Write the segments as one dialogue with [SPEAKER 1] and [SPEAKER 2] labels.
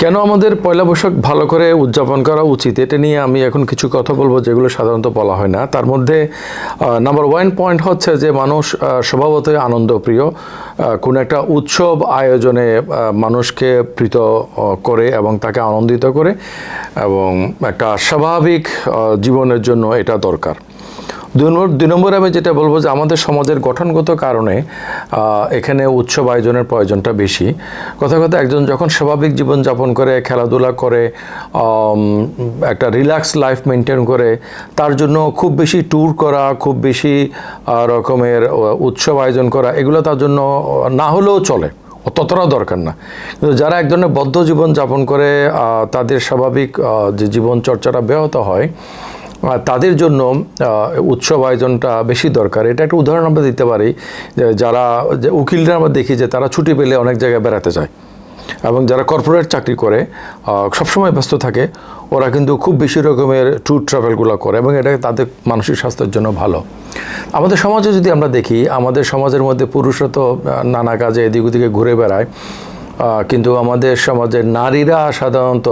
[SPEAKER 1] কেন আমাদের পয়লা বৈশাখ ভালো করে উদযাপন করা উচিত, এটা নিয়ে আমি এখন কিছু কথা বলবো যেগুলো সাধারণত বলা হয় না। তার মধ্যে নাম্বার 1 পয়েন্ট হচ্ছে যে মানুষ স্বভাবতই আনন্দপ্রিয়। কোনো একটা উৎসব আয়োজনে মানুষকে প্রীত করে এবং তাকে আনন্দিত করে, এবং একটা স্বাভাবিক জীবনের জন্য এটা দরকার। দুই নম্বরে আমি যেটা বলবো যে আমাদের সমাজের গঠনগত কারণে এখানে উৎসব আয়োজনের প্রয়োজনটা বেশি। কথা একজন যখন স্বাভাবিক জীবনযাপন করে, খেলাধুলা করে, একটা রিল্যাক্স লাইফ মেনটেন করে, তার জন্য খুব বেশি ট্যুর করা, খুব বেশি রকমের উৎসব আয়োজন করা, এগুলো তার জন্য না হলেও চলে, ততটাও দরকার না। কিন্তু যারা এক ধরনের বদ্ধ জীবন যাপন করে তাদের স্বাভাবিক যে জীবন চর্চাটা ব্যাহত হয়, তাদের জন্য উৎসব আয়োজনটা বেশি দরকার। এটা একটা উদাহরণ আমরা দিতে পারি, যারা উকিলরা আমরা দেখি যে তারা ছুটি পেলে অনেক জায়গায় বেড়াতে যায়, এবং যারা কর্পোরেট চাকরি করে সবসময় ব্যস্ত থাকে, ওরা কিন্তু খুব বেশি রকমের ট্যুর ট্রাভেলগুলো করে, এবং এটা তাদের মানসিক স্বাস্থ্যের জন্য ভালো। আমাদের সমাজে যদি আমরা দেখি, আমাদের সমাজের মধ্যে পুরুষরা তো নানা কাজে এদিক ওদিকে ঘুরে বেড়ায়, কিন্তু আমাদের সমাজের নারীরা সাধারণত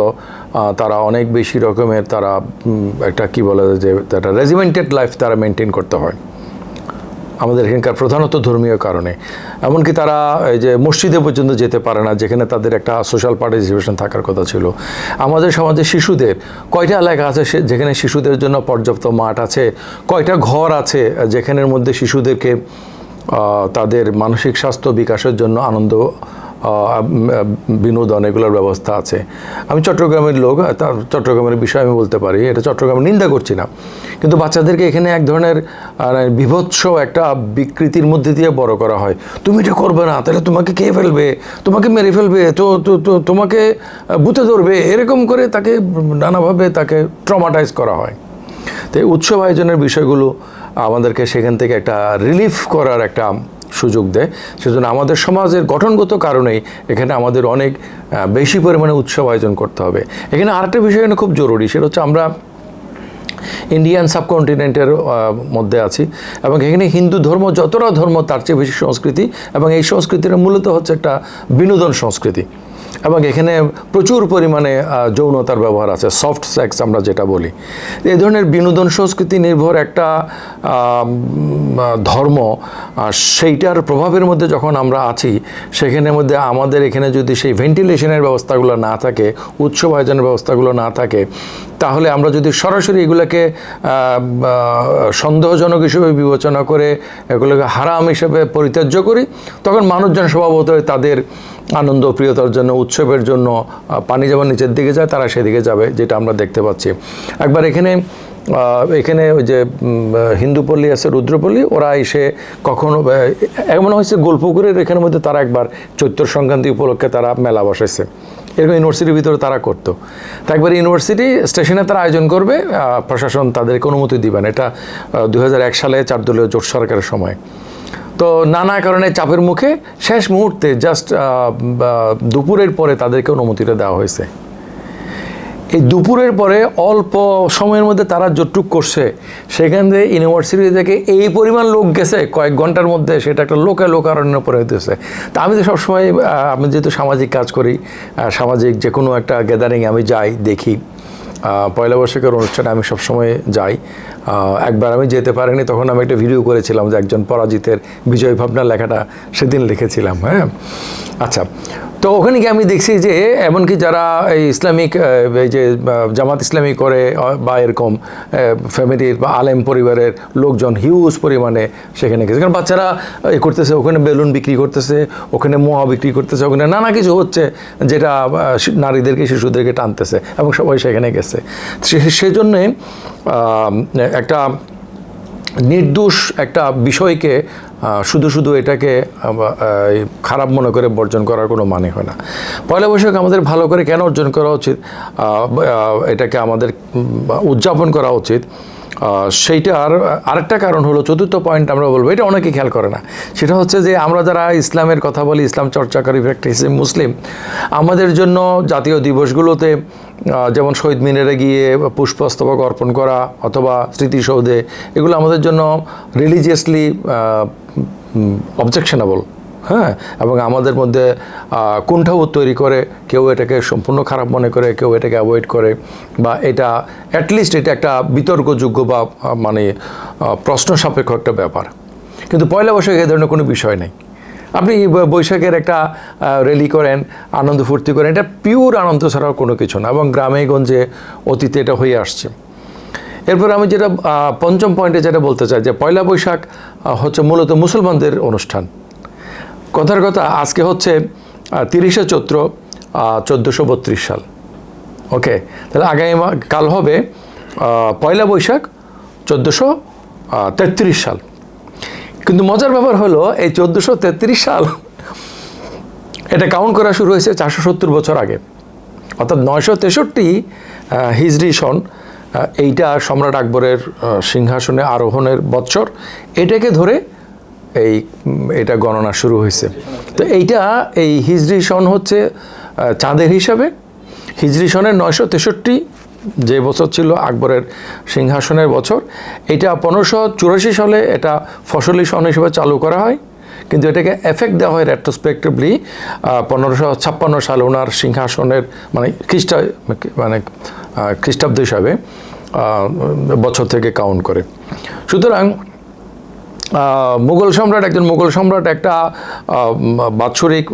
[SPEAKER 1] তারা অনেক বেশি রকমের, তারা একটা কি বলে যে একটা রেজিমেন্টেড লাইফ তারা মেনটেন করতে হয় আমাদের এখানকার, প্রধানত ধর্মীয় কারণে। এমনকি তারা এই যে মসজিদে পর্যন্ত যেতে পারে না, যেখানে তাদের একটা সোশ্যাল পার্টিসিপেশন থাকার কথা ছিল। আমাদের সমাজে শিশুদের কয়টা এলাকা আছে যেখানে শিশুদের জন্য পর্যাপ্ত মাঠ আছে, কয়টা ঘর আছে যেখানের মধ্যে শিশুদেরকে তাদের মানসিক স্বাস্থ্য বিকাশের জন্য আনন্দ, বিনোদন, এগুলোর ব্যবস্থা আছে। আমি চট্টগ্রামের লোক, চট্টগ্রামের বিষয়ে আমি বলতে পারি, এটা চট্টগ্রামের নিন্দা করছি না, কিন্তু বাচ্চাদেরকে এখানে এক ধরনের বিভৎস একটা বিকৃতির মধ্যে দিয়ে বড় করা হয়। তুমি এটা করবে না, তাহলে তোমাকে খেয়ে ফেলবে, তোমাকে মেরে ফেলবে, তো তোমাকে বুতে ধরবে, এরকম করে তাকে নানাভাবে তাকে ট্রমাটাইজ করা হয়। তো এই উৎসব আয়োজনের বিষয়গুলো আমাদেরকে সেখান থেকে একটা রিলিফ করার একটা সুযোগ দেয়। সেজন্য আমাদের সমাজের গঠনগত কারণেই এখানে আমাদের অনেক বেশি পরিমাণে উৎসব আয়োজন করতে হবে। এখানে আরেকটা বিষয় খুব জরুরি, সেটা হচ্ছে আমরা ইন্ডিয়ান সাবকন্টিনেন্টের মধ্যে আছি, এবং এখানে হিন্দু ধর্ম যতটা ধর্ম তার চেয়ে বেশি সংস্কৃতি, এবং এই সংস্কৃতিটা মূলত হচ্ছে একটা বিনোদন সংস্কৃতি, এবং এখানে প্রচুর পরিমাণে যৌনতার ব্যবহার আছে, সফট সেক্স আমরা যেটা বলি। এই ধরনের বিনোদন সংস্কৃতি নির্ভর একটা ধর্ম, সেইটার প্রভাবের মধ্যে যখন আমরা আছি, সেখানের মধ্যে আমাদের এখানে যদি সেই ভেন্টিলেশনের ব্যবস্থাগুলো না থাকে, উৎসব আয়োজনের ব্যবস্থাগুলো না থাকে, তাহলে আমরা যদি সরাসরি এগুলোকে সন্দেহজনক হিসেবে বিবেচনা করে এগুলোকে হারাম হিসেবে পরিত্যাজ্য করি, তখন মানুষজন স্বভাবতই তাদের আনন্দ প্রিয়তার জন্য, উৎসবের জন্য পানি যেমন নিচের দিকে যায়, তারা সেদিকে যাবে, যেটা আমরা দেখতে পাচ্ছি। একবার এখানে ওই যে হিন্দুপল্লী আছে, রুদ্রপল্লী, ওরা এসে কখনো এমন হয়েছে গোলপুকুরের এখানের মধ্যে তারা একবার চৈত্র সংক্রান্তি উপলক্ষে তারা মেলা বসাইছে, এরকম ইউনিভার্সিটির ভিতরে তারা করতো। তা একবার ইউনিভার্সিটি স্টেশনে তারা আয়োজন করবে, প্রশাসন তাদেরকে অনুমতি দিবেন। এটা 2001 সালে 4 দলীয় জোট সরকারের সময়। তো নানা কারণে চাপের মুখে শেষ মুহূর্তে জাস্ট দুপুরের পরে তাদেরকে অনুমতিটা দেওয়া হয়েছে। এই দুপুরের পরে অল্প সময়ের মধ্যে তারা যতটুক করছে, সেখান থেকে ইউনিভার্সিটি থেকে এই পরিমাণ লোক গেছে কয়েক ঘন্টার মধ্যে, সেটা একটা লোকারণ্য পরিণত হয়েছে। তা আমি তো সবসময়, আমি যেহেতু সামাজিক কাজ করি, সামাজিক যে কোনো একটা গ্যাদারিংয়ে আমি যাই, দেখি। পয়লা বৈশাখের অনুষ্ঠানে আমি সবসময় যাই। একবার আমি যেতে পারিনি, তখন আমি একটা ভিডিও করেছিলাম যে একজন পরাজিতের বিজয় ভাবনা লেখাটা সেদিন লিখেছিলাম। হ্যাঁ, আচ্ছা। তো ওখানে গিয়ে আমি দেখছি যে এমনকি যারা এই ইসলামিক, এই যে জামাত ইসলামী করে বা এরকম ফ্যামিলির বা আলেম পরিবারের লোকজন হিউজ পরিমাণে সেখানে গেছে, কারণ বাচ্চারা করতেছে, ওখানে বেলুন বিক্রি করতেছে, ওখানে মোয়া বিক্রি করতেছে, ওখানে নানা কিছু হচ্ছে যেটা নারীদেরকে, শিশুদেরকে টানতেছে, এবং সবাই সেখানে গেছে। সেজন্যে একটা নির্দোষ একটা বিষয়কে শুধু এটাকে খারাপ মনে করে বর্জন করার কোনো মানে হয় না। পয়লা বৈশাখ আমাদের ভালো করে কেন অর্জন করা উচিত, এটাকে আমাদের উদযাপন করা উচিত, সেইটার আরেকটা কারণ হলো, চতুর্থ পয়েন্ট আমরা বলবো, এটা অনেকে খেয়াল করে না। সেটা হচ্ছে যে আমরা যারা ইসলামের কথা বলি, ইসলাম চর্চাকারী প্র্যাকটিস মুসলিম, আমাদের জন্য জাতীয় দিবসগুলোতে যেমন শহীদ মিনারে গিয়ে পুষ্পস্তবক অর্পণ করা অথবা স্মৃতিসৌধে, এগুলো আমাদের জন্য রিলিজিয়াসলি অবজেকশনেবল। হ্যাঁ, এবং আমাদের মধ্যে কুণ্ঠাবোধ তৈরি করে, কেউ এটাকে সম্পূর্ণ খারাপ মনে করে, কেউ এটাকে অ্যাভয়েড করে, বা এটা অ্যাটলিস্ট এটা একটা বিতর্কযোগ্য বা মানে প্রশ্ন সাপেক্ষ একটা ব্যাপার। কিন্তু পয়লা বৈশাখ এই ধরনের কোনো বিষয় নেই। আপনি বৈশাখের একটা র্যালি করেন, আনন্দ ফুর্তি করেন, এটা পিওর আনন্দ ছাড়াও কোনো কিছু না, এবং গ্রামে গঞ্জে অতীতে এটা হয়ে আসছে। এরপর আমি যেটা পঞ্চম পয়েন্টে যেটা বলতে চাই, যে পয়লা বৈশাখ হচ্ছে মূলত মুসলমানদের অনুষ্ঠান। কথার কথা, আজকে হচ্ছে 30শে চৈত্র 1432 সাল। ওকে, তাহলে আগামী কাল হবে পয়লা বৈশাখ 1433 সাল। কিন্তু মজার ব্যাপার হলো, এই 1433 সাল এটা কাউন্ট করা শুরু হয়েছে 470 বছর আগে, অর্থাৎ 963 হিজরি সন। এইটা সম্রাট আকবরের সিংহাসনে আরোহণের বৎসর, এটাকে ধরে এটা গণনা শুরু হয়েছে। তো এই হিজরি সন হচ্ছে চাঁদের হিসাবে। হিজরি সনের 963 যে বছর ছিল আকবরের সিংহাসনের বছর, এটা 1584 সালে এটা ফসলি সন হিসেবে চালু করা হয়। কিন্তু এটাকে এফেক্ট দেওয়া হয় রেট্রোস্পেক্টিভলি 1556 সালে ওনার সিংহাসনের মানে খ্রিস্টাব্দ হিসাবে বছর থেকে কাউন্ট করে। সুতরাং একজন মুঘল সম্রাট একটা বাৎসরিক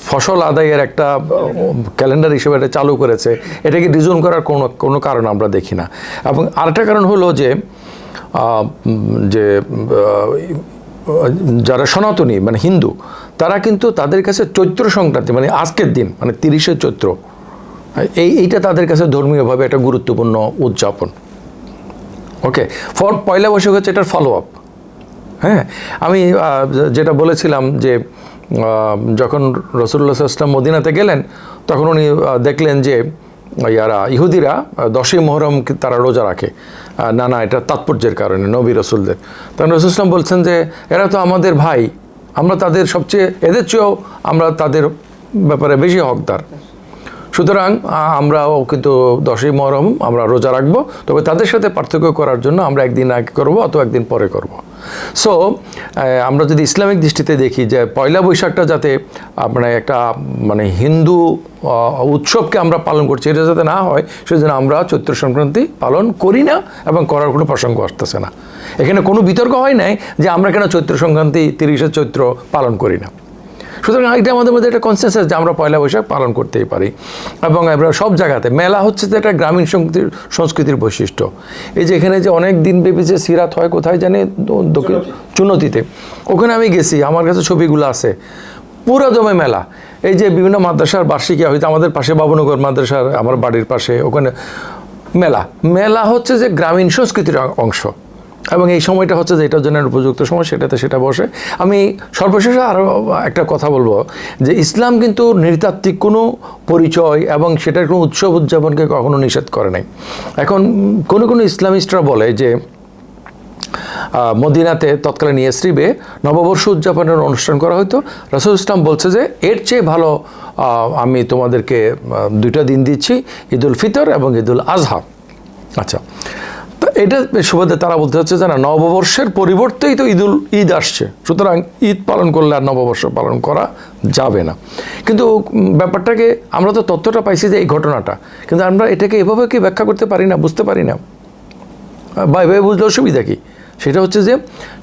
[SPEAKER 1] ফসল আদায়ের একটা ক্যালেন্ডার হিসেবে এটা চালু করেছে। এটাকে ডিজোন করার কোনো কারণ আমরা দেখি না। এবং আরেকটা কারণ হলো যে যারা সনাতনী মানে হিন্দু, তারা কিন্তু তাদের কাছে চৈত্র সংক্রান্তি মানে আজকের দিন মানে 30শে চৈত্র, এইটা তাদের কাছে ধর্মীয়ভাবে একটা গুরুত্বপূর্ণ উদযাপন। ওকে, পয়লা বৈশাখ হচ্ছে এটার ফলো আপ। হ্যাঁ, আমি যেটা বলেছিলাম যে যখন রাসূলুল্লাহ সাল্লাল্লাহু আলাইহি ওয়াসাল্লাম মদিনাতে গেলেন, তখন উনি দেখলেন যে ইহুদিরা 10ই মুহররম তারা রোজা রাখে। না এটা তাৎপর্যের কারণে নবী রাসূলদের। তখন রাসূল সাল্লাল্লাহু আলাইহি ওয়াসাল্লাম বলছেন যে এরা তো আমাদের ভাই, আমরা তাদের সবচেয়ে, এদের চেয়েও আমরা তাদের ব্যাপারে বেশি হকদার। সুতরাং আমরাও কিন্তু 10ই মুহররম আমরা রোজা রাখবো, তবে তাদের সাথে পার্থক্য করার জন্য আমরা একদিন আগে করবো অথবা একদিন পরে করব। সো আমরা যদি ইসলামিক দৃষ্টিতে দেখি যে পয়লা বৈশাখটা যাতে আপনার একটা মানে হিন্দু উৎসবকে আমরা পালন করছি, এটা যাতে না হয় সেজন্য আমরা চৈত্র সংক্রান্তি পালন করি না এবং করার কোনো প্রসঙ্গ আসতেছে না। এখানে কোনো বিতর্ক হয় নাই যে আমরা কেন চৈত্র সংক্রান্তি 30শে চৈত্র পালন করি না। সুতরাং এটা আমাদের মধ্যে একটা কনসেনসাস যে আমরা পয়লা বৈশাখ পালন করতেই পারি। এবং আমরা সব জায়গাতে মেলা হচ্ছে যে একটা গ্রামীণ সংস্কৃতির বৈশিষ্ট্য। এই যে এখানে যে অনেক দিন ব্যাপী যে সিরাত হয়, কোথায় জানি চুনতিতে, ওখানে আমি গেছি, আমার কাছে ছবিগুলো আছে, পুরো দমে মেলা। এই যে বিভিন্ন মাদ্রাসার বার্ষিকী হয়তো আমাদের পাশে বাবুনগর মাদ্রাসার আমার বাড়ির পাশে, ওখানে মেলা হচ্ছে যে গ্রামীণ সংস্কৃতির অংশ। এবং এই সময়টা হচ্ছে যে এটার জন্য উপযুক্ত সময়, সেটা বসে। আমি সর্বশেষে আরও একটা কথা বলবো যে ইসলাম কিন্তু নৃতাত্ত্বিক কোনো পরিচয় এবং সেটার কোনো উৎসব উদযাপনকে কখনো নিষেধ করে নাই। এখন কোনো ইসলামিস্টরা বলে যে মদিনাতে তৎকালীন ইয়াসরিবে নববর্ষ উদযাপনের অনুষ্ঠান করা হতো। রাসূল ইসলাম বলছে যে এর চেয়ে ভালো আমি তোমাদেরকে 2টা দিন দিচ্ছি, ঈদুল ফিতর এবং ঈদুল আজহা। আচ্ছা, তো এটা সুবাদে তারা বলতে হচ্ছে যে না, নববর্ষের পরিবর্তেই তো ঈদ আসছে, সুতরাং ঈদ পালন করলে আর নববর্ষ পালন করা যাবে না। কিন্তু ব্যাপারটাকে আমরা তো তথ্যটা পাইছি যে এই ঘটনাটা, কিন্তু আমরা এটাকে এভাবে কি ব্যাখ্যা করতে পারি না, বুঝতে পারি না, বা এভাবে বুঝলে অসুবিধা কি? সেটা হচ্ছে যে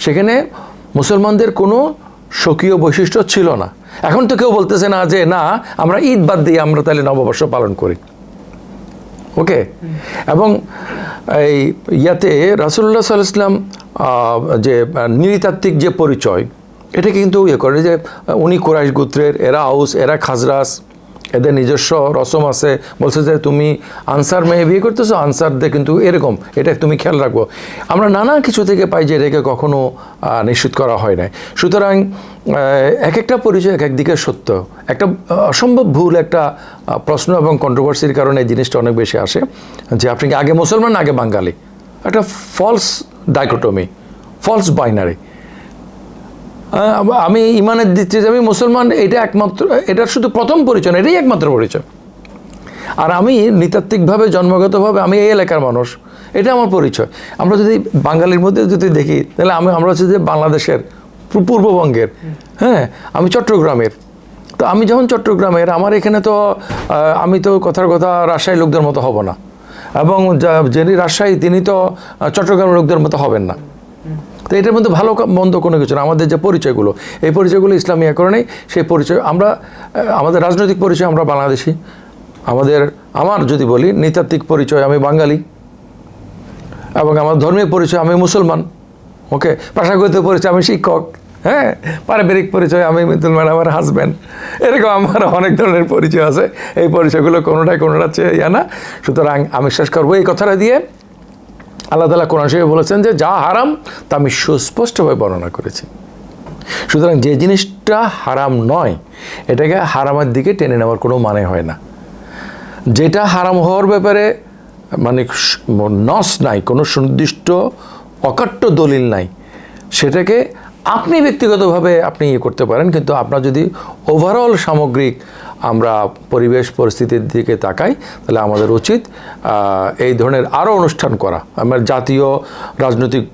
[SPEAKER 1] সেখানে মুসলমানদের কোনো স্বকীয় বৈশিষ্ট্য ছিল না। এখন তো কেউ বলতেছে না যে না আমরা ঈদ বাদ দিয়ে আমরা তাহলে নববর্ষ পালন করি। ওকে, এবং এই ইয়াতে রাসূলুল্লাহ সাল্লাল্লাহু আলাইহি ওয়াসাল্লাম যে নৃতাত্ত্বিক যে পরিচয়, এটা কিন্তু করে যে উনি কুরাইশ গোত্রের, এরা আউস, এরা খাজরাজ, এদের নিজস্ব রসম আছে। বলছে যে তুমি আনসার মেয়ে বিয়ে করতেছো, আনসারদের কিন্তু এরকম, এটা তুমি খেয়াল রাখবো। আমরা নানা কিছু থেকে পাই যে এটাকে কখনো নিশ্চিত করা হয় নাই। সুতরাং এক একটা পরিচয় এক একদিকে সত্য। একটা অসম্ভব ভুল একটা প্রশ্ন এবং কন্ট্রোভার্সির কারণে এই জিনিসটা অনেক বেশি আসে যে আপনি কি আগে মুসলমান আগে বাঙালি, একটা ফলস ডাইকোটমি, ফলস বাইনারি। আমি ইমানের দিচ্ছি যে আমি মুসলমান, এটা শুধু প্রথম পরিচয় না, এটাই একমাত্র পরিচয়। আর আমি নৃতাত্ত্বিকভাবে জন্মগতভাবে আমি এই এলাকার মানুষ, এটা আমার পরিচয়। আমরা যদি বাঙালির মধ্যে যদি দেখি তাহলে আমরা হচ্ছে যে বাংলাদেশের পূর্ববঙ্গের, হ্যাঁ, আমি চট্টগ্রামের। তো আমি যখন চট্টগ্রামের, আমার এখানে তো আমি তো কথার কথা রাজশাহী লোকদের মতো হব না, এবং যিনি রাজশাহী তিনি তো চট্টগ্রামের লোকদের মতো হবেন না। তো এটার মধ্যে ভালো মন্দ কোনো কিছু না। আমাদের যে পরিচয়গুলো, এই পরিচয়গুলো ইসলামীয়করণেই সেই পরিচয় আমরা, আমাদের রাজনৈতিক পরিচয় আমরা বাংলাদেশি, আমার যদি বলি নৃতাত্ত্বিক পরিচয় আমি বাঙালি, এবং আমার ধর্মীয় পরিচয় আমি মুসলমান, ওকে, পেশাগত পরিচয় আমি শিক্ষক, হ্যাঁ, পারিবারিক পরিচয় আমি মিতুল ম্যাডাম আমার হাজব্যান্ড, এরকম আমার অনেক ধরনের পরিচয় আছে। এই পরিচয়গুলো কোনোটা চেয়ে না। সুতরাং আমি শেষ করবো এই কথাটা দিয়ে, আল্লাহ তাআলা কোরআন শরীফে বলেছেন যে যা হারাম তা আমি সুস্পষ্টভাবে বর্ণনা করেছি। সুতরাং যে জিনিসটা হারাম নয় এটাকে হারামের দিকে টেনে নেওয়ার কোনো মানে হয় না। যেটা হারাম হওয়ার ব্যাপারে মানে নস নাই, কোনো সুনির্দিষ্ট অকাট্য দলিল নাই, সেটাকে আপনি ব্যক্তিগতভাবে আপনি ইয়ে করতে পারেন, কিন্তু আপনার যদি ওভারঅল সামগ্রিক আমরা পরিবেশ পরিস্থিতির দিকে তাকাই, তাহলে আমাদের উচিত এই ধরনের আরও অনুষ্ঠান করা। আমার জাতীয় রাজনৈতিক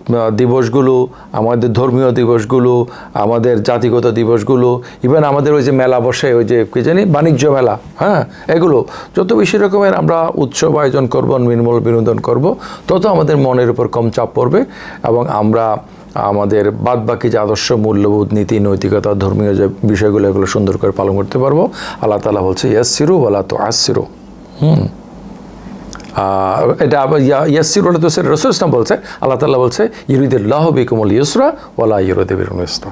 [SPEAKER 1] দিবসগুলো, আমাদের ধর্মীয় দিবসগুলো, আমাদের জাতিগত দিবসগুলো, ইভেন আমাদের ওই যে মেলা বসে, ওই যে কী জানি বাণিজ্য মেলা, হ্যাঁ, এগুলো যত বেশি রকমের আমরা উৎসব আয়োজন করব, নির্মল বিনোদন করব, তত আমাদের মনের উপর কম চাপ পড়বে, এবং আমরা আমাদের বাদবাকি যে আদর্শ, মূল্যবোধ, নীতি, নৈতিকতা, ধর্মীয় যে বিষয়গুলো, এগুলো সুন্দর করে পালন করতে পারবো। আল্লাহ তাআলা বলছে ইয়াসসিরু ওয়ালা তুআসসিরু। এটা ইয়াসসিরু ওয়ালা তুআসসিরু রাসূল সাল্লাল্লাহু আলাইহি ওয়াসাল্লাম বলছে, ইউরিদুল্লাহু বিকুমুল ইউসরা ওয়ালা ইউরিদু বিকুমুল উসরা।